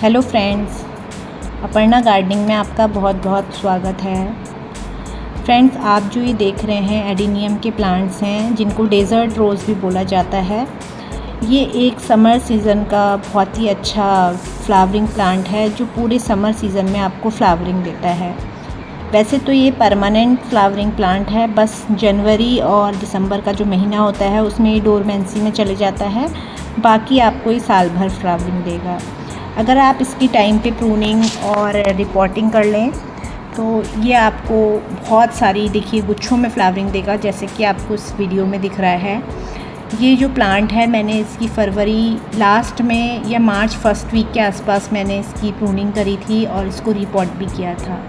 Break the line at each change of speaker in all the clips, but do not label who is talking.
Hello friends, Aparna gardening में आपका बहुत बहुत स्वागत है। फ्रेंड्स, आप जो ये देख रहे हैं एडेनियम के प्लांट्स हैं, जिनको डेज़र्ट रोज़ भी बोला जाता है। ये एक समर सीज़न का बहुत ही अच्छा फ्लावरिंग प्लांट है जो पूरे समर सीज़न में आपको फ्लावरिंग देता है। वैसे तो ये परमानेंट फ्लावरिंग प्लांट है, बस जनवरी और दिसंबर का जो महीना होता है उसमें ये डोरमेंसी में चले जाता है। बाकी आपको ये साल भर फ्लावरिंग देगा। अगर आप इसकी टाइम पे प्रूनिंग और रिपोर्टिंग कर लें तो ये आपको बहुत सारी देखिए गुच्छों में फ्लावरिंग देगा, जैसे कि आपको इस वीडियो में दिख रहा है। ये जो प्लांट है, मैंने इसकी फरवरी लास्ट में या मार्च फर्स्ट वीक के आसपास मैंने इसकी प्रूनिंग करी थी और इसको रिपोर्ट भी किया था।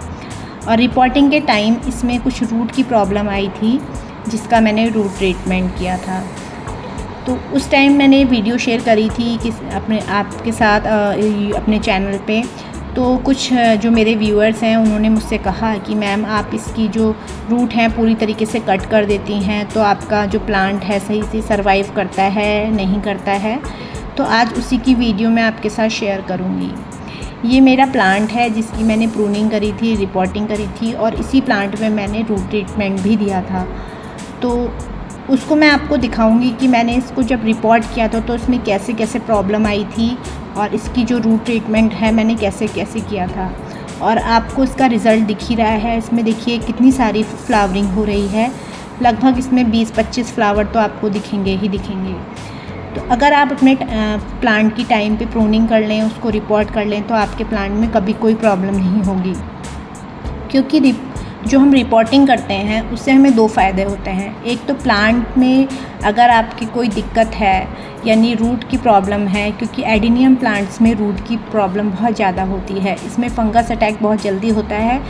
और रिपोर्टिंग के टाइम इसमें कुछ रूट की प्रॉब्लम आई थी, जिसका मैंने रूट ट्रीटमेंट किया था। तो उस टाइम मैंने वीडियो शेयर करी थी कि आपके साथ अपने चैनल पे। तो कुछ जो मेरे व्यूअर्स हैं उन्होंने मुझसे कहा कि मैम आप इसकी जो रूट हैं पूरी तरीके से कट कर देती हैं तो आपका जो प्लांट है सही से सरवाइव करता है नहीं करता है। तो आज उसी की वीडियो मैं आपके साथ शेयर करूँगी। ये मेरा प्लांट है जिसकी मैंने प्रूनिंग करी थी, रिपोर्टिंग करी थी और इसी प्लांट में मैंने रूट ट्रीटमेंट भी दिया था। तो उसको मैं आपको दिखाऊंगी कि मैंने इसको जब रिपोर्ट किया था तो इसमें कैसे कैसे प्रॉब्लम आई थी और इसकी जो रूट ट्रीटमेंट है मैंने कैसे कैसे किया था। और आपको इसका रिज़ल्ट दिख ही रहा है। इसमें देखिए कितनी सारी फ्लावरिंग हो रही है। लगभग इसमें 20-25 फ्लावर तो आपको दिखेंगे ही दिखेंगे। तो अगर आप अपने प्लांट की टाइम पे प्रूनिंग कर लें, उसको रिपोर्ट कर लें, तो आपके प्लांट में कभी कोई प्रॉब्लम नहीं होगी। क्योंकि जो हम रिपोर्टिंग करते हैं उससे हमें दो फ़ायदे होते हैं। एक तो प्लांट में अगर आपकी कोई दिक्कत है यानी रूट की प्रॉब्लम है, क्योंकि एडेनियम प्लांट्स में रूट की प्रॉब्लम बहुत ज़्यादा होती है, इसमें फंगस अटैक बहुत जल्दी होता है।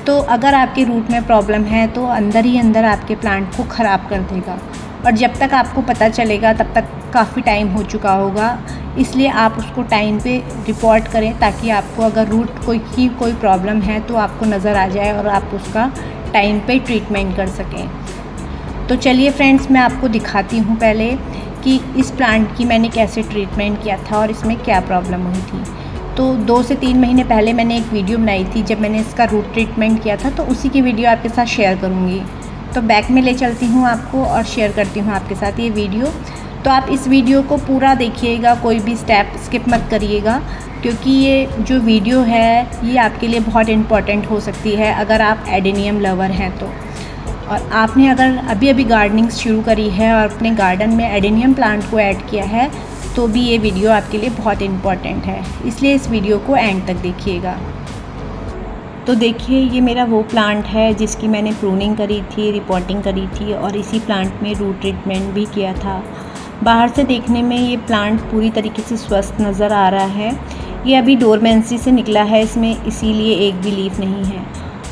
तो अगर आपके रूट में प्रॉब्लम है तो अंदर ही अंदर आपके प्लांट को ख़राब कर देगा। और जब तक आपको पता चलेगा तब तक काफ़ी टाइम हो चुका होगा। इसलिए आप उसको टाइम पे रिपोर्ट करें ताकि आपको अगर रूट कोई प्रॉब्लम है तो आपको नज़र आ जाए और आप उसका टाइम पे ट्रीटमेंट कर सकें। तो चलिए फ्रेंड्स, मैं आपको दिखाती हूँ पहले कि इस प्लांट की मैंने कैसे ट्रीटमेंट किया था और इसमें क्या प्रॉब्लम हुई थी। तो 2 से 3 महीने पहले मैंने एक वीडियो बनाई थी जब मैंने इसका रूट ट्रीटमेंट किया था, तो उसी की वीडियो आपके साथ शेयर करूँगी। तो बैक में ले चलती हूँ आपको और शेयर करती हूँ आपके साथ ये वीडियो। तो आप इस वीडियो को पूरा देखिएगा, कोई भी स्टेप स्किप मत करिएगा, क्योंकि ये जो वीडियो है ये आपके लिए बहुत इम्पॉर्टेंट हो सकती है अगर आप एडेनियम लवर हैं तो। और आपने अगर अभी अभी गार्डनिंग शुरू करी है और अपने गार्डन में एडेनियम प्लांट को ऐड किया है तो भी ये वीडियो आपके लिए बहुत इम्पॉर्टेंट है, इसलिए इस वीडियो को एंड तक देखिएगा। तो देखिए, ये मेरा वो प्लांट है जिसकी मैंने प्रूनिंग करी थी, रिपोर्टिंग करी थी और इसी प्लांट में रूट ट्रीटमेंट भी किया था। बाहर से देखने में ये प्लांट पूरी तरीके से स्वस्थ नज़र आ रहा है। ये अभी डोरमेंसी से निकला है इसमें, इसीलिए एक भी लीफ नहीं है।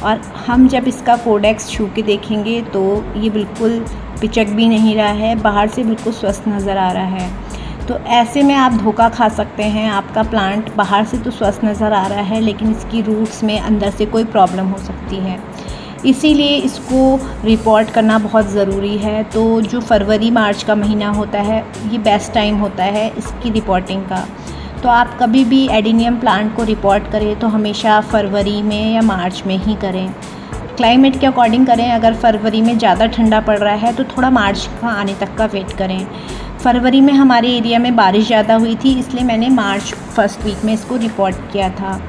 और हम जब इसका कोडेक्स छू के देखेंगे तो ये बिल्कुल पिचक भी नहीं रहा है, बाहर से बिल्कुल स्वस्थ नज़र आ रहा है। तो ऐसे में आप धोखा खा सकते हैं। आपका प्लांट बाहर से तो स्वस्थ नज़र आ रहा है लेकिन इसकी रूट्स में अंदर से कोई प्रॉब्लम हो सकती है। इसीलिए इसको रिपोर्ट करना बहुत ज़रूरी है। तो जो फरवरी मार्च का महीना होता है ये बेस्ट टाइम होता है इसकी रिपोर्टिंग का। तो आप कभी भी एडेनियम प्लांट को रिपोर्ट करें तो हमेशा फरवरी में या मार्च में ही करें। क्लाइमेट के अकॉर्डिंग करें। अगर फरवरी में ज़्यादा ठंडा पड़ रहा है तो थोड़ा मार्च का आने तक का वेट करें। फरवरी में हमारे एरिया में बारिश ज़्यादा हुई थी, इसलिए मैंने मार्च फर्स्ट वीक में इसको रिपोर्ट किया था।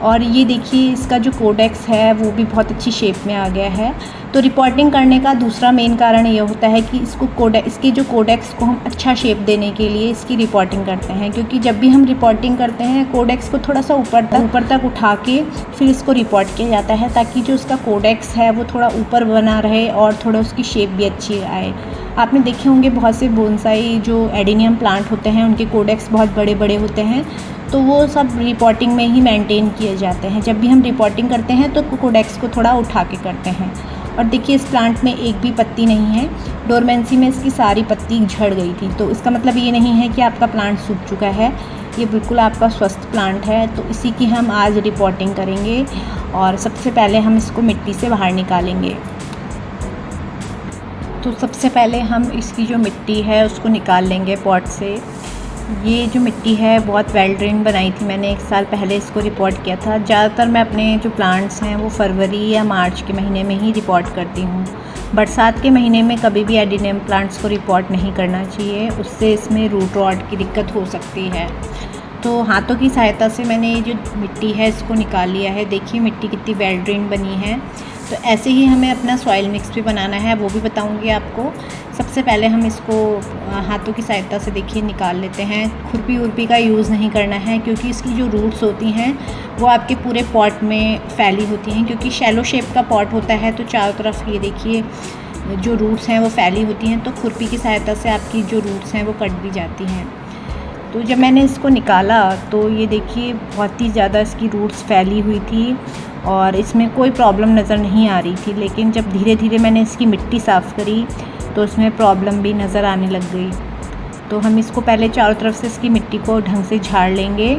और ये देखिए, इसका जो कोडेक्स है वो भी बहुत अच्छी शेप में आ गया है। तो रिपोर्टिंग करने का दूसरा मेन कारण ये होता है कि इसके जो कोडेक्स को हम अच्छा शेप देने के लिए इसकी रिपोर्टिंग करते हैं। क्योंकि जब भी हम रिपोर्टिंग करते हैं कोडेक्स को थोड़ा सा ऊपर तक उठा के फिर इसको रिपोर्ट किया जाता है, ताकि जो उसका कोडेक्स है वो थोड़ा ऊपर बना रहे और थोड़ा उसकी शेप भी अच्छी आए। आपने देखे होंगे बहुत से बोनसाई जो एडेनियम प्लांट होते हैं उनके कोडेक्स बहुत बड़े बड़े होते हैं, तो वो सब रिपोर्टिंग में ही मेंटेन किए जाते हैं। जब भी हम रिपोर्टिंग करते हैं तो कोडेक्स को थोड़ा उठा के करते हैं। और देखिए, इस प्लांट में एक भी पत्ती नहीं है। डोरमेंसी में इसकी सारी पत्ती झड़ गई थी। तो इसका मतलब ये नहीं है कि आपका प्लांट सूख चुका है, ये बिल्कुल आपका स्वस्थ प्लांट है। तो इसी की हम आज रिपोर्टिंग करेंगे और सबसे पहले हम इसको मिट्टी से बाहर निकालेंगे। तो सबसे पहले हम इसकी जो मिट्टी है उसको निकाल लेंगे पॉट से। ये जो मिट्टी है बहुत वेल ड्रेन बनाई थी मैंने 1 साल पहले इसको रिपोर्ट किया था। ज़्यादातर मैं अपने जो प्लांट्स हैं वो फरवरी या मार्च के महीने में ही रिपोर्ट करती हूँ। बरसात के महीने में कभी भी एडिनियम प्लांट्स को रिपोर्ट नहीं करना चाहिए, उससे इसमें रूट रॉट की दिक्कत हो सकती है। तो हाथों की सहायता से मैंने ये जो मिट्टी है इसको निकाल लिया है। देखिए मिट्टी कितनी वेल ड्रेन बनी है। तो ऐसे ही हमें अपना सॉइल मिक्स भी बनाना है, वो भी बताऊंगी आपको। सबसे पहले हम इसको हाथों की सहायता से देखिए निकाल लेते हैं। खुरपी उर्पी का यूज़ नहीं करना है, क्योंकि इसकी जो रूट्स होती हैं वो आपके पूरे पॉट में फैली होती हैं। क्योंकि शैलो शेप का पॉट होता है तो चारों तरफ ये देखिए जो रूट्स हैं वो फैली होती हैं, तो खुरपी की सहायता से आपकी जो रूट्स हैं वो कट भी जाती हैं। तो जब मैंने इसको निकाला तो ये देखिए बहुत ही ज़्यादा इसकी रूट्स फैली हुई थी और इसमें कोई प्रॉब्लम नज़र नहीं आ रही थी। लेकिन जब धीरे धीरे मैंने इसकी मिट्टी साफ़ करी तो इसमें प्रॉब्लम भी नज़र आने लग गई। तो हम इसको पहले चारों तरफ से इसकी मिट्टी को ढंग से झाड़ लेंगे।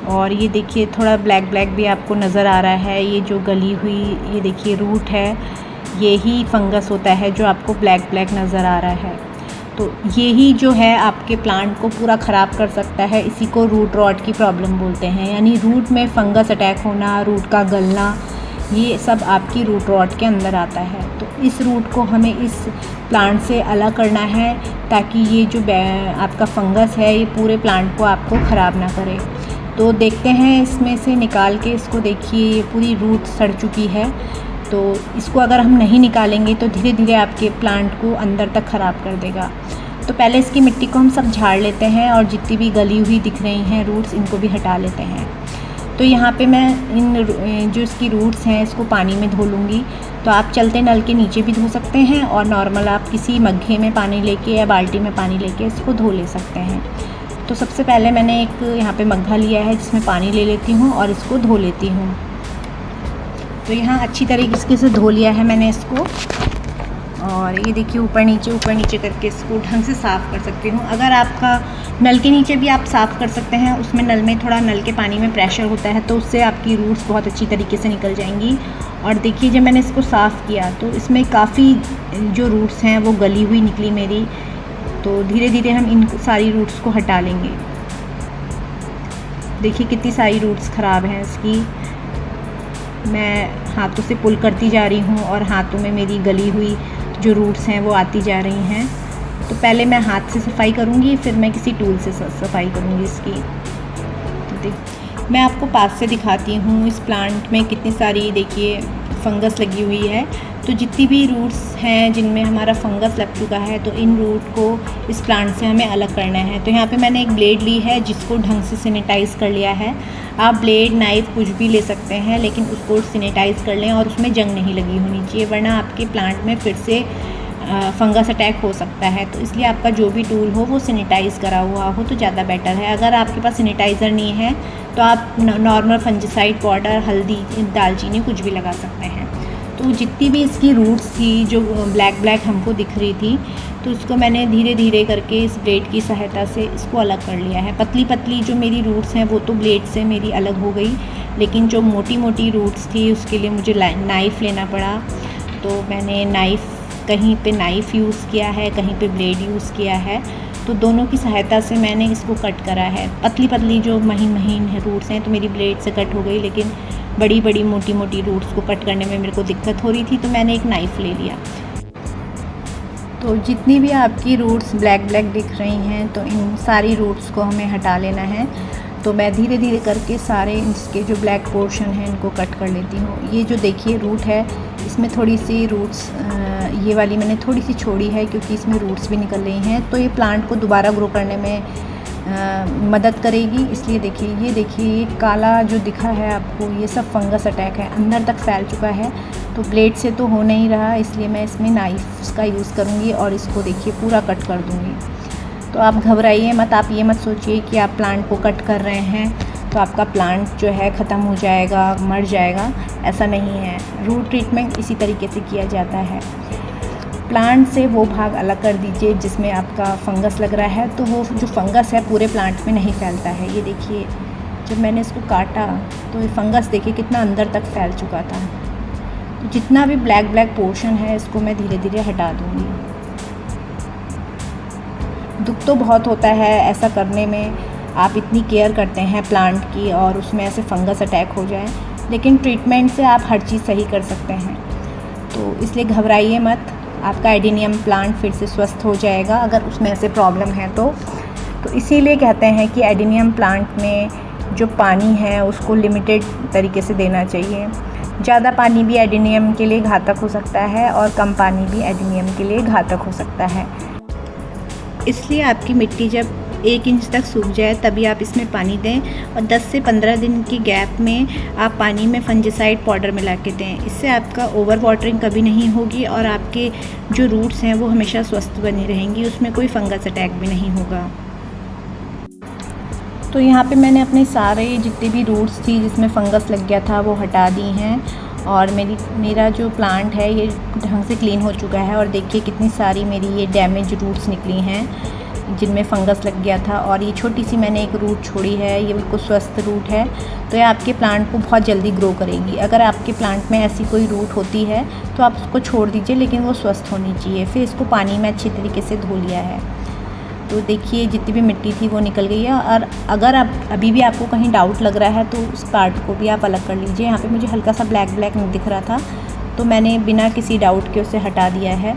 और ये देखिए थोड़ा ब्लैक ब्लैक भी आपको नज़र आ रहा है। ये जो गली हुई ये देखिए रूट है, ये ही फंगस होता है जो आपको ब्लैक ब्लैक नज़र आ रहा है। तो ये ही जो है आपके प्लांट को पूरा ख़राब कर सकता है। इसी को रूट रॉट की प्रॉब्लम बोलते हैं, यानी रूट में फंगस अटैक होना, रूट का गलना, ये सब आपकी रूट रॉट के अंदर आता है। तो इस रूट को हमें इस प्लांट से अलग करना है, ताकि ये जो आपका फंगस है ये पूरे प्लांट को आपको ख़राब ना करे। तो देखते हैं इसमें से निकाल के, इसको देखिए ये पूरी रूट सड़ चुकी है। तो इसको अगर हम नहीं निकालेंगे तो धीरे धीरे आपके प्लांट को अंदर तक ख़राब कर देगा। तो पहले इसकी मिट्टी को हम सब झाड़ लेते हैं और जितनी भी गली हुई दिख रही हैं रूट्स, इनको भी हटा लेते हैं। तो यहाँ पे मैं इन जो इसकी रूट्स हैं इसको पानी में धो लूँगी। तो आप चलते नल के नीचे भी धो सकते हैं और नॉर्मल आप किसी मग्घे में पानी लेके या बाल्टी में पानी लेके इसको धो ले सकते हैं। तो सबसे पहले मैंने एक यहाँ पे मग्घा लिया है जिसमें पानी ले लेती हूँ और इसको धो लेती हूँ। तो यहाँ अच्छी तरीके से धो लिया है मैंने इसको, और ये देखिए ऊपर नीचे करके इसको ढंग से साफ़ कर सकती हूँ। अगर आपका नल के नीचे भी आप साफ़ कर सकते हैं, उसमें नल में थोड़ा नल के पानी में प्रेशर होता है तो उससे आपकी रूट्स बहुत अच्छी तरीके से निकल जाएंगी। और देखिए जब मैंने इसको साफ़ किया तो इसमें काफ़ी जो रूट्स हैं वो गली हुई निकली मेरी। तो धीरे धीरे हम इन सारी रूट्स को हटा लेंगे। देखिए कितनी सारी रूट्स ख़राब हैं इसकी। मैं हाथों से पुल करती जा रही हूँ और हाथों में मेरी गली हुई जो रूट्स हैं वो आती जा रही हैं। तो पहले मैं हाथ से सफाई करूँगी, फिर मैं किसी टूल से सफाई करूँगी इसकी। तो देख मैं आपको पास से दिखाती हूँ इस प्लांट में कितनी सारी देखिए फंगस लगी हुई है। तो जितनी भी रूट्स हैं जिनमें हमारा फंगस लग चुका है तो इन रूट को इस प्लांट से हमें अलग करना है। तो यहाँ पे मैंने एक ब्लेड ली है जिसको ढंग से सैनिटाइज़ कर लिया है। आप ब्लेड नाइफ़ कुछ भी ले सकते हैं, लेकिन उसको सैनिटाइज़ कर लें और उसमें जंग नहीं लगी होनी चाहिए, वरना आपके प्लांट में फिर से फंगस अटैक हो सकता है। तो इसलिए आपका जो भी टूल हो वो सैनिटाइज़ करा हुआ हो तो ज़्यादा बेटर है। अगर आपके पास सैनिटाइज़र नहीं है तो आप नॉर्मल फंजिसाइड पाउडर, हल्दी, दालचीनी कुछ भी लगा सकते हैं। तो जितनी भी इसकी रूट्स थी जो ब्लैक ब्लैक हमको दिख रही थी, तो उसको मैंने धीरे धीरे करके इस ब्लेड की सहायता से इसको अलग कर लिया है। पतली पतली जो मेरी रूट्स हैं वो तो ब्लेड से मेरी अलग हो गई, लेकिन जो मोटी मोटी रूट्स थी उसके लिए मुझे नाइफ़ लेना पड़ा। तो मैंने कहीं पे नाइफ़ यूज़ किया है, कहीं पे ब्लेड यूज़ किया है। तो दोनों की सहायता से मैंने इसको कट करा है। पतली पतली जो महीन रूट्स हैं तो मेरी ब्लेड से कट हो गई, लेकिन बड़ी बड़ी मोटी मोटी रूट्स को कट करने में मेरे को दिक्कत हो रही थी तो मैंने एक नाइफ़ ले लिया। तो जितनी भी आपकी रूट्स ब्लैक ब्लैक दिख रही हैं तो इन सारी रूट्स को हमें हटा लेना है। तो मैं धीरे धीरे करके सारे इसके जो ब्लैक पोर्शन हैं इनको कट कर लेती हूँ। ये जो देखिए रूट है इसमें थोड़ी सी रूट्स ये वाली मैंने थोड़ी सी छोड़ी है क्योंकि इसमें रूट्स भी निकल रही हैं, तो ये प्लांट को दोबारा ग्रो करने में मदद करेगी। इसलिए देखिए ये काला जो दिखा है आपको ये सब फंगस अटैक है, अंदर तक फैल चुका है। तो ब्लेड से तो हो नहीं रहा, इसलिए मैं इसमें नाइफ़ का यूज़ करूँगी और इसको देखिए पूरा कट कर दूँगी। तो आप घबराइए मत, आप ये मत सोचिए कि आप प्लांट को कट कर रहे हैं तो आपका प्लांट जो है ख़त्म हो जाएगा, मर जाएगा, ऐसा नहीं है। रूट ट्रीटमेंट इसी तरीके से किया जाता है। प्लांट से वो भाग अलग कर दीजिए जिसमें आपका फंगस लग रहा है, तो वो जो फंगस है पूरे प्लांट में नहीं फैलता है। ये देखिए जब मैंने इसको काटा तो ये फंगस देखिए कितना अंदर तक फैल चुका था। तो जितना भी ब्लैक पोर्शन है इसको मैं धीरे धीरे हटा दूँगी। दुख तो बहुत होता है ऐसा करने में, आप इतनी केयर करते हैं प्लांट की और उसमें ऐसे फंगस अटैक हो जाए, लेकिन ट्रीटमेंट से आप हर चीज़ सही कर सकते हैं। तो इसलिए घबराइए मत, आपका एडेनियम प्लांट फिर से स्वस्थ हो जाएगा अगर उसमें ऐसे प्रॉब्लम है तो इसीलिए कहते हैं कि एडेनियम प्लांट में जो पानी है उसको लिमिटेड तरीके से देना चाहिए। ज़्यादा पानी भी एडेनियम के लिए घातक हो सकता है और कम पानी भी एडेनियम के लिए घातक हो सकता है। इसलिए आपकी मिट्टी जब 1 इंच तक सूख जाए तभी आप इसमें पानी दें और 10 से 15 दिन के गैप में आप पानी में फंजिसाइड पाउडर मिला के दें। इससे आपका ओवर वाटरिंग कभी नहीं होगी और आपके जो रूट्स हैं वो हमेशा स्वस्थ बनी रहेंगी, उसमें कोई फंगस अटैक भी नहीं होगा। तो यहाँ पे मैंने अपने सारे जितने भी रूट्स थी जिसमें फ़ंगस लग गया था वो हटा दी हैं और मेरा जो प्लांट है ये ढंग से क्लीन हो चुका है। और देखिए कितनी सारी मेरी ये डैमेज रूट्स निकली हैं जिनमें फ़ंगस लग गया था, और ये छोटी सी मैंने एक रूट छोड़ी है, ये बिल्कुल स्वस्थ रूट है। तो ये आपके प्लांट को बहुत जल्दी ग्रो करेगी। अगर आपके प्लांट में ऐसी कोई रूट होती है तो आप उसको छोड़ दीजिए, लेकिन वो स्वस्थ होनी चाहिए। फिर इसको पानी में अच्छी तरीके से धो लिया है। तो देखिए जितनी भी मिट्टी थी वो निकल गई है। और अगर आप अभी भी आपको कहीं डाउट लग रहा है तो उस पार्ट को भी आप अलग कर लीजिए। यहाँ पे मुझे हल्का सा ब्लैक नहीं दिख रहा था तो मैंने बिना किसी डाउट के उसे हटा दिया है।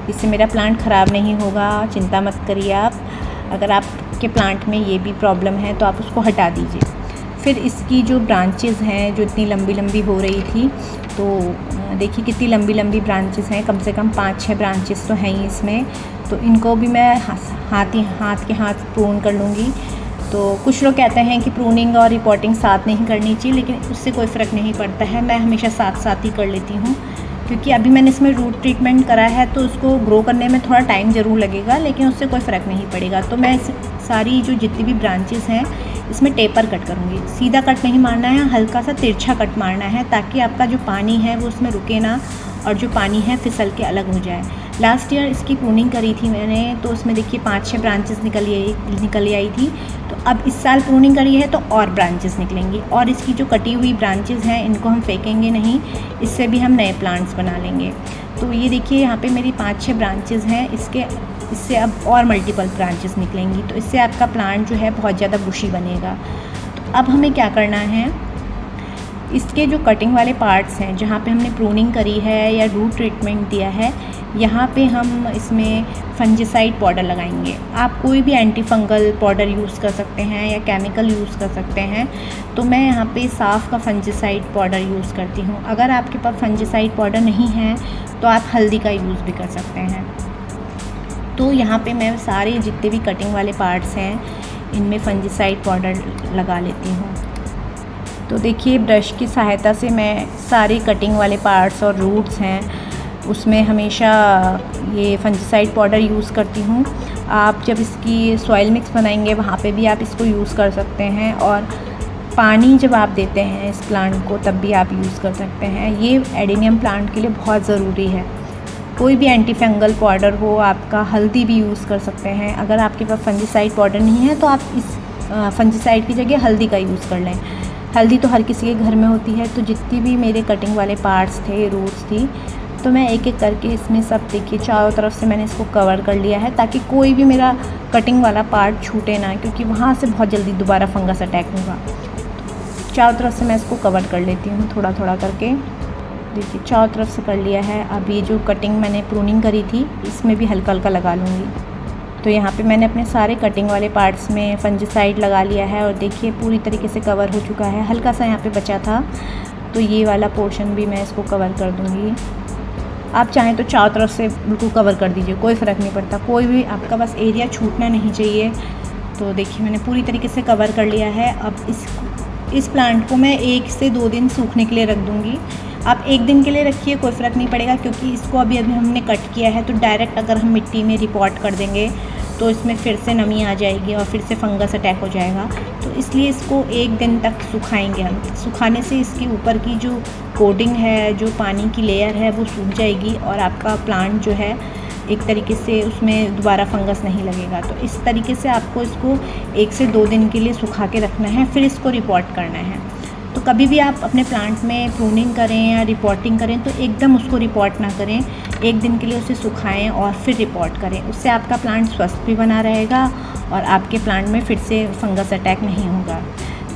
इससे मेरा प्लांट ख़राब नहीं होगा, चिंता मत करिए आप। अगर आपके प्लांट में ये भी प्रॉब्लम है तो आप उसको हटा दीजिए। फिर इसकी जो ब्रांचेज़ हैं जो इतनी लंबी लंबी हो रही थी, तो देखिए कितनी लंबी लंबी ब्रांचेज़ हैं, कम से कम 5-6 ब्रांचेज़ तो हैं ही इसमें। तो इनको भी मैं हाथ के हाथ प्रून कर लूँगी। तो कुछ लोग कहते हैं कि प्रूनिंग और रिपोर्टिंग साथ नहीं करनी चाहिए, लेकिन उससे कोई फ़र्क नहीं पड़ता है। मैं हमेशा साथ साथ ही कर लेती हूँ, क्योंकि अभी मैंने इसमें रूट ट्रीटमेंट करा है तो उसको ग्रो करने में थोड़ा टाइम ज़रूर लगेगा, लेकिन उससे कोई फ़र्क नहीं पड़ेगा। तो मैं सारी जो जितनी भी ब्रांचेज़ हैं इसमें टेपर कट करूँगी। सीधा कट नहीं मारना है, हल्का सा तिरछा कट मारना है, ताकि आपका जो पानी है वो उसमें रुके ना और जो पानी है फिसल के अलग हो जाए। लास्ट ईयर इसकी प्रूनिंग करी थी मैंने, तो उसमें देखिए 5-6 ब्रांचेस निकल आई थी। तो अब इस साल प्रूनिंग करी है तो और ब्रांचेस निकलेंगी, और इसकी जो कटी हुई ब्रांचेस हैं इनको हम फेंकेंगे नहीं, इससे भी हम नए प्लांट्स बना लेंगे। तो ये देखिए यहाँ पे मेरी 5-6 ब्रांचेस हैं, इससे अब और मल्टीपल ब्रांचेस निकलेंगी। तो इससे आपका प्लांट जो है बहुत ज़्यादा बुशी बनेगा। तो अब हमें क्या करना है, इसके जो कटिंग वाले पार्ट्स हैं जहाँ पे हमने प्रूनिंग करी है या रूट ट्रीटमेंट दिया है, यहाँ पे हम इसमें फंजिसाइड पाउडर लगाएंगे। आप कोई भी एंटी फंगल पाउडर यूज़ कर सकते हैं या केमिकल यूज़ कर सकते हैं। तो मैं यहाँ पे साफ़ का फंजिसाइड पाउडर यूज़ करती हूँ। अगर आपके पास फंजिसाइड पाउडर नहीं है तो आप हल्दी का यूज़ भी कर सकते हैं। तो यहाँ पे मैं सारे जितने भी कटिंग वाले पार्ट्स हैं इनमें फंजिसाइड पाउडर लगा लेती हूँ। तो देखिए ब्रश की सहायता से मैं सारे कटिंग वाले पार्ट्स और रूट्स हैं उसमें हमेशा ये फंजिसाइड पाउडर यूज़ करती हूँ। आप जब इसकी सॉइल मिक्स बनाएंगे वहाँ पे भी आप इसको यूज़ कर सकते हैं, और पानी जब आप देते हैं इस प्लांट को तब भी आप यूज़ कर सकते हैं। ये एडेनियम प्लांट के लिए बहुत ज़रूरी है। कोई भी एंटी फंगल पाउडर हो, आपका हल्दी भी यूज़ कर सकते हैं। अगर आपके पास फंजिसाइड पाउडर नहीं है तो आप इस फंजिसाइड की जगह हल्दी का यूज़ कर लें। हल्दी तो हर किसी के घर में होती है। तो जितनी भी मेरे कटिंग वाले पार्ट्स थे, रूट्स थी, तो मैं एक एक करके इसमें सब देखिए चारों तरफ से मैंने इसको कवर कर लिया है, ताकि कोई भी मेरा कटिंग वाला पार्ट छूटे ना, क्योंकि वहाँ से बहुत जल्दी दोबारा फंगस अटैक होगा। चारों तरफ से मैं इसको कवर कर लेती हूँ थोड़ा थोड़ा करके। देखिए चारों तरफ से कर लिया है। अब ये जो कटिंग मैंने प्रूनिंग करी थी इसमें भी हल्का हल्का लगा लूँगी। तो यहाँ पे मैंने अपने सारे कटिंग वाले पार्ट्स में फंजिसाइड लगा लिया है, और देखिए पूरी तरीके से कवर हो चुका है। हल्का सा यहाँ पे बचा था, तो ये वाला पोर्शन भी मैं इसको कवर कर दूँगी। आप चाहें तो चारों तरफ से बिल्कुल कवर कर दीजिए, कोई फ़र्क नहीं पड़ता, कोई भी आपका बस एरिया छूटना नहीं चाहिए। तो देखिए मैंने पूरी तरीके से कवर कर लिया है। अब इस प्लांट को मैं 1 से 2 दिन सूखने के लिए रख दूँगी। आप 1 दिन के लिए रखिए, कोई फ़र्क नहीं पड़ेगा, क्योंकि इसको अभी हमने कट किया है। तो डायरेक्ट अगर हम मिट्टी में रिपोर्ट कर देंगे तो इसमें फिर से नमी आ जाएगी और फिर से फंगस अटैक हो जाएगा। तो इसलिए इसको 1 दिन तक सुखाएंगे हम। सुखाने से इसके ऊपर की जो कोटिंग है, जो पानी की लेयर है, वो सूख जाएगी और आपका प्लांट जो है एक तरीके से उसमें दोबारा फंगस नहीं लगेगा। तो इस तरीके से आपको इसको 1 से 2 दिन के लिए सुखा के रखना है, फिर इसको रिपोर्ट करना है। तो कभी भी आप अपने प्लांट में प्रूनिंग करें या रिपोर्टिंग करें तो एकदम उसको रिपोर्ट ना करें, 1 दिन के लिए उसे सुखाएं और फिर रिपोर्ट करें। उससे आपका प्लांट स्वस्थ भी बना रहेगा और आपके प्लांट में फिर से फंगस अटैक नहीं होगा।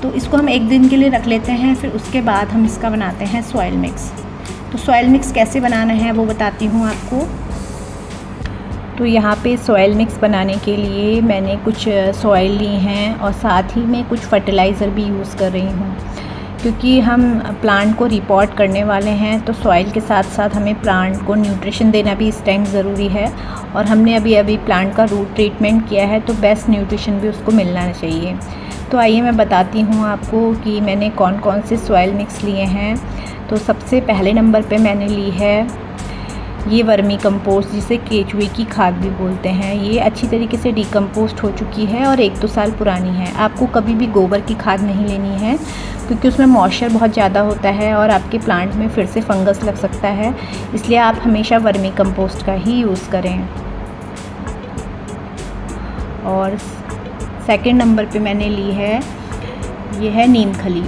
तो इसको हम 1 दिन के लिए रख लेते हैं, फिर उसके बाद हम इसका बनाते हैं सॉइल मिक्स। तो सॉइल मिक्स कैसे बनाना है वो बताती हूँ आपको। तो यहाँ पे सॉइल मिक्स बनाने के लिए मैंने कुछ सॉइल ली हैं और साथ ही में कुछ फर्टिलाइज़र भी यूज़ कर रही हूँ, क्योंकि हम प्लांट को रिपोर्ट करने वाले हैं तो सॉइल के साथ साथ हमें प्लांट को न्यूट्रिशन देना भी इस टाइम ज़रूरी है। और हमने अभी प्लांट का रूट ट्रीटमेंट किया है तो बेस्ट न्यूट्रिशन भी उसको मिलना चाहिए। तो आइए मैं बताती हूँ आपको कि मैंने कौन कौन से सॉइल मिक्स लिए हैं। तो सबसे पहले नंबर पे मैंने ली है ये वर्मी कंपोस्ट, जिसे केचुए की खाद भी बोलते हैं। ये अच्छी तरीके से डिकम्पोस्ट हो चुकी है और 1-2 साल पुरानी है। आपको कभी भी गोबर की खाद नहीं लेनी है, क्योंकि उसमें मॉइस्चर बहुत ज़्यादा होता है और आपके प्लांट में फिर से फंगस लग सकता है। इसलिए आप हमेशा वर्मी कंपोस्ट का ही यूज़ करें। और सेकंड नंबर पे मैंने ली है ये है नीम खली।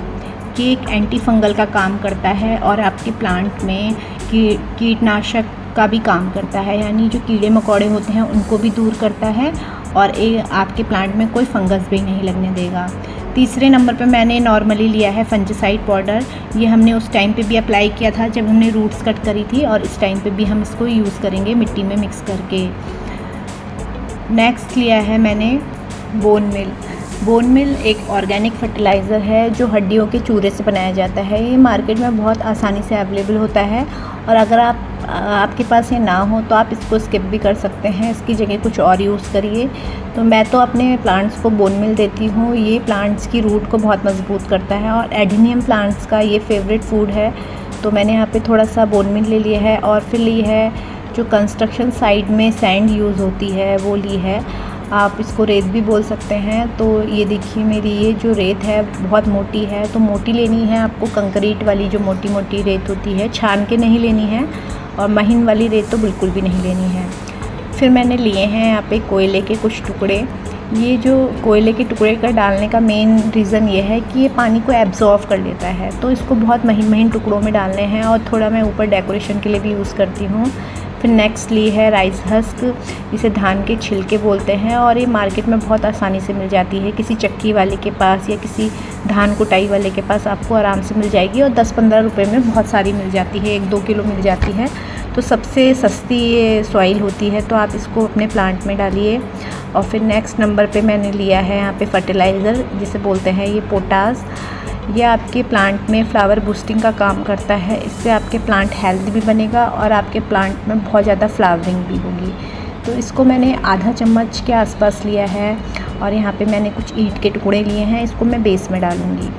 ये एक एंटी फंगल का काम करता है और आपके प्लांट में कीटनाशक का भी काम करता है, यानी जो कीड़े मकोड़े होते हैं उनको भी दूर करता है और ये आपके प्लांट में कोई फंगस भी नहीं लगने देगा। तीसरे नंबर पे मैंने नॉर्मली लिया है फंजिसाइड पाउडर। ये हमने उस टाइम पे भी अप्लाई किया था जब हमने रूट्स कट करी थी, और इस टाइम पे भी हम इसको यूज़ करेंगे मिट्टी में मिक्स करके। नेक्स्ट लिया है मैंने बोन मिल। बोन मिल एक ऑर्गेनिक फर्टिलाइज़र है जो हड्डियों के चूरे से बनाया जाता है। ये मार्केट में बहुत आसानी से अवेलेबल होता है, और अगर आपके पास ये ना हो तो आप इसको स्किप भी कर सकते हैं, इसकी जगह कुछ और यूज़ करिए। तो मैं तो अपने प्लांट्स को बोन मिल देती हूँ। ये प्लांट्स की रूट को बहुत मजबूत करता है और एडिनियम प्लांट्स का ये फेवरेट फूड है। तो मैंने यहाँ पे थोड़ा सा बोन मिल ले लिया है, और फिर ली है जो कंस्ट्रक्शन साइट में सैंड यूज़ होती है वो ली है। आप इसको रेत भी बोल सकते हैं। तो ये देखिए मेरी ये जो रेत है बहुत मोटी है, तो मोटी लेनी है आपको, कंक्रीट वाली जो मोटी मोटी रेत होती है, छान के नहीं लेनी है, और महीन वाली रेत तो बिल्कुल भी नहीं लेनी है। फिर मैंने लिए हैं यहाँ पे कोयले के कुछ टुकड़े। ये जो कोयले के टुकड़े का डालने का मेन रीज़न ये है कि ये पानी को एब्जॉर्व कर लेता है, तो इसको बहुत महीन महीन टुकड़ों में डालने हैं, और थोड़ा मैं ऊपर डेकोरेशन के लिए भी यूज़ करती हूँ। फिर नेक्स्ट ली है राइस हस्क, इसे धान के छिलके बोलते हैं, और ये मार्केट में बहुत आसानी से मिल जाती है। किसी चक्की वाले के पास या किसी धान कुटाई वाले के पास आपको आराम से मिल जाएगी, और 10-15 रुपए में बहुत सारी मिल जाती है, 1-2 किलो मिल जाती है। तो सबसे सस्ती ये सॉइल होती है, तो आप इसको अपने प्लांट में डालिए। और फिर नेक्स्ट नंबर पे मैंने लिया है यहाँ पे फर्टिलाइज़र, जिसे बोलते हैं ये पोटास। ये आपके प्लांट में फ्लावर बूस्टिंग का काम करता है। इससे आपके प्लांट हेल्दी भी बनेगा और आपके प्लांट में बहुत ज़्यादा फ्लावरिंग भी होगी। तो इसको मैंने आधा चम्मच के आसपास लिया है, और यहाँ पे मैंने कुछ ईंट के टुकड़े लिए हैं, इसको मैं बेस में डालूँगी।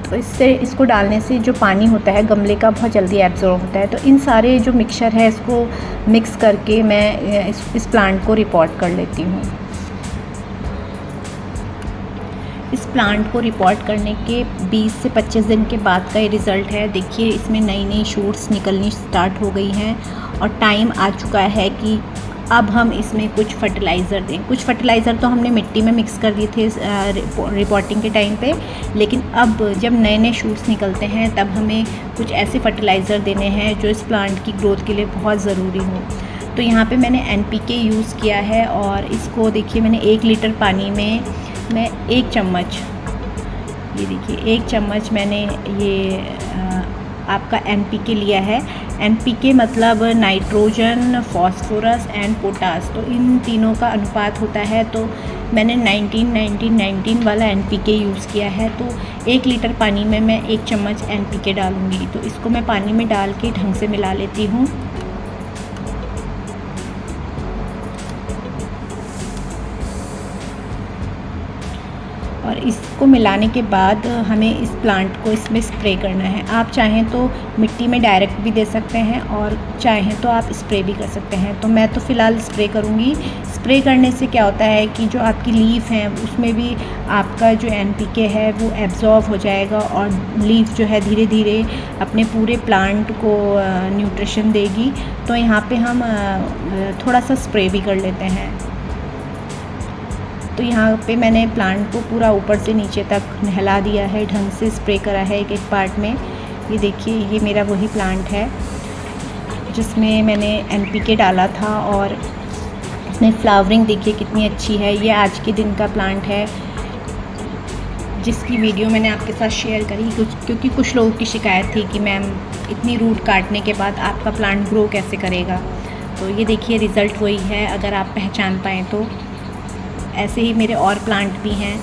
तो इसको डालने से जो पानी होता है गमले का बहुत जल्दी एब्जॉर्ब होता है। तो इन सारे जो मिक्सचर है इसको मिक्स करके मैं इस प्लांट को रिपोर्ट कर लेती हूँ। इस प्लांट को रिपोर्ट करने के 20 से 25 दिन के बाद का ये रिज़ल्ट है। देखिए इसमें नई नई शूट्स निकलनी स्टार्ट हो गई हैं, और टाइम आ चुका है कि अब हम इसमें कुछ फर्टिलाइज़र दें। कुछ फर्टिलाइज़र तो हमने मिट्टी में मिक्स कर दिए थे रिपोर्टिंग के टाइम पे, लेकिन अब जब नए नए शूट्स निकलते हैं तब हमें कुछ ऐसे फर्टिलाइज़र देने हैं जो इस प्लांट की ग्रोथ के लिए बहुत ज़रूरी हो। तो यहाँ पे मैंने NPK यूज़ किया है, और इसको देखिए मैंने 1 लीटर पानी में मैं 1 चम्मच, ये देखिए 1 चम्मच मैंने ये आपका NPK लिया है। NPK मतलब नाइट्रोजन, फॉस्फोरस एंड पोटास, तो इन तीनों का अनुपात होता है। तो मैंने 19-19-19 वाला NPK यूज़ किया है। तो 1 लीटर पानी में मैं 1 चम्मच NPK डालूँगी। तो इसको मैं पानी में डाल के ढंग से मिला लेती हूँ। और इसको मिलाने के बाद हमें इस प्लांट को इसमें स्प्रे करना है। आप चाहें तो मिट्टी में डायरेक्ट भी दे सकते हैं, और चाहें तो आप स्प्रे भी कर सकते हैं। तो मैं तो फ़िलहाल स्प्रे करूँगी। स्प्रे करने से क्या होता है कि जो आपकी लीफ हैं उसमें भी आपका जो NPK है वो एब्जॉर्ब हो जाएगा, और लीफ जो है धीरे धीरे अपने पूरे प्लांट को न्यूट्रिशन देगी। तो यहाँ पे हम थोड़ा सा स्प्रे भी कर लेते हैं। तो यहाँ पे मैंने प्लांट को पूरा ऊपर से नीचे तक नहला दिया है, ढंग से स्प्रे करा है एक एक पार्ट में। ये देखिए ये मेरा वही प्लांट है जिसमें मैंने NPK डाला था और इसमें फ्लावरिंग देखिए कितनी अच्छी है। ये आज के दिन का प्लांट है जिसकी वीडियो मैंने आपके साथ शेयर करी, क्योंकि कुछ लोगों की शिकायत थी कि मैम इतनी रूट काटने के बाद आपका प्लांट ग्रो कैसे करेगा। तो ये देखिए रिज़ल्ट वही है, अगर आप पहचान पाएँ तो। ऐसे ही मेरे और प्लांट भी हैं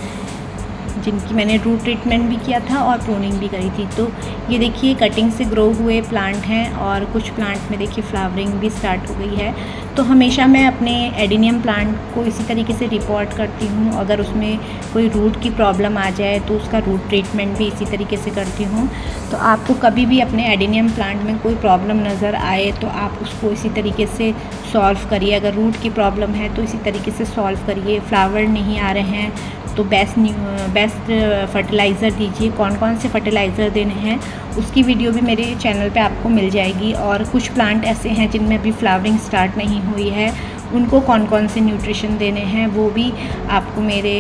जिनकी मैंने रूट ट्रीटमेंट भी किया था और प्रूनिंग भी करी थी। तो ये देखिए कटिंग से ग्रो हुए प्लांट हैं और कुछ प्लांट में देखिए फ्लावरिंग भी स्टार्ट हो गई है। तो हमेशा मैं अपने एडिनियम प्लांट को इसी तरीके से रिपोर्ट करती हूँ। अगर उसमें कोई रूट की प्रॉब्लम आ जाए तो उसका रूट ट्रीटमेंट भी इसी तरीके से करती हूँ। तो आपको कभी भी अपने एडिनियम प्लांट में कोई प्रॉब्लम नज़र आए तो आप उसको इसी तरीके से सॉल्व करिए। अगर रूट की प्रॉब्लम है तो इसी तरीके से सॉल्व करिए। फ्लावर नहीं आ रहे हैं तो बेस्ट फर्टिलाइज़र दीजिए। कौन कौन से फर्टिलाइज़र देने हैं उसकी वीडियो भी मेरे चैनल पे आपको मिल जाएगी। और कुछ प्लांट ऐसे हैं जिनमें अभी फ्लावरिंग स्टार्ट नहीं हुई है, उनको कौन कौन से न्यूट्रिशन देने हैं वो भी आपको मेरे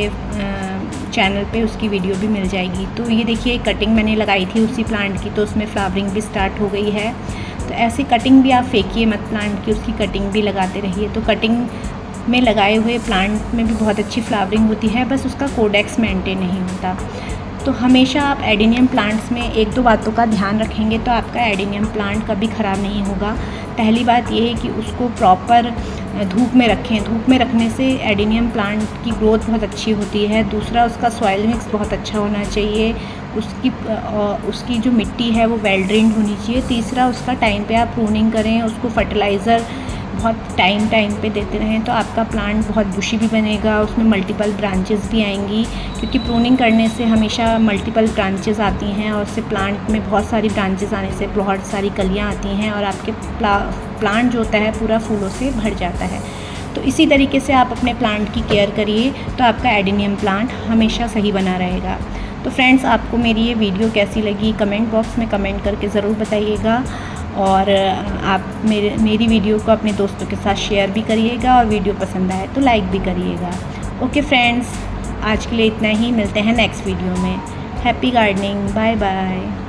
चैनल पे उसकी वीडियो भी मिल जाएगी। तो ये देखिए कटिंग मैंने लगाई थी उसी प्लांट की, तो उसमें फ्लावरिंग भी स्टार्ट हो गई है। तो ऐसी कटिंग भी आप फेंकिए मत प्लांट की, उसकी कटिंग भी लगाते रहिए। तो कटिंग में लगाए हुए प्लांट में भी बहुत अच्छी फ्लावरिंग होती है, बस उसका कोडेक्स मेंटेन नहीं होता। तो हमेशा आप एडिनियम प्लांट्स में एक दो बातों का ध्यान रखेंगे तो आपका एडिनियम प्लांट कभी ख़राब नहीं होगा। पहली बात ये है कि उसको प्रॉपर धूप में रखें। धूप में रखने से एडिनियम प्लांट की ग्रोथ बहुत अच्छी होती है। दूसरा, उसका सॉइल मिक्स बहुत अच्छा होना चाहिए। उसकी जो मिट्टी है वो वेल ड्रेन्ड होनी चाहिए। तीसरा, उसका टाइम पे आप प्रूनिंग करें, उसको फर्टिलाइज़र बहुत टाइम पे देते रहें तो आपका प्लांट बहुत बुशी भी बनेगा, उसमें मल्टीपल ब्रांचेस भी आएंगी। क्योंकि प्रूनिंग करने से हमेशा मल्टीपल ब्रांचेस आती हैं और उससे प्लांट में बहुत सारी ब्रांचेस आने से बहुत सारी कलियां आती हैं और आपके प्लांट जो होता है पूरा फूलों से भर जाता है। तो इसी तरीके से आप अपने प्लांट की केयर करिए तो आपका एडिनियम प्लांट हमेशा सही बना रहेगा। तो फ्रेंड्स, आपको मेरी ये वीडियो कैसी लगी कमेंट बॉक्स में कमेंट करके ज़रूर बताइएगा। और आप मेरी वीडियो को अपने दोस्तों के साथ शेयर भी करिएगा और वीडियो पसंद आए तो लाइक भी करिएगा। ओके फ्रेंड्स, आज के लिए इतना ही। मिलते हैं नेक्स्ट वीडियो में। Happy gardening, bye bye.